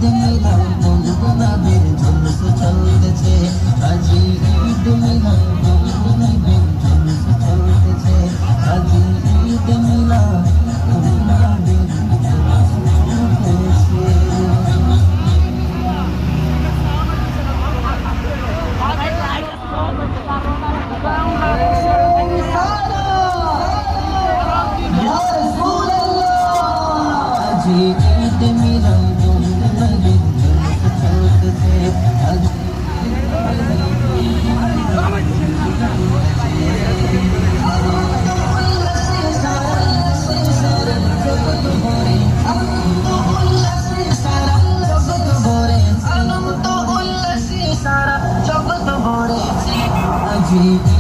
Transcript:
ঈদ মিলাদ মৌলুদের জুলুস চলতেছে, আজি ঈদ মিলাদ মৌলুদের জুলুস চলতেছে, আজি ঈদ মিলাদ মৌলুদের জুলুস চলতেছে। আজি ঈদ মিলাদ মৌলুদের জুলুস চলতেছে, আজি जी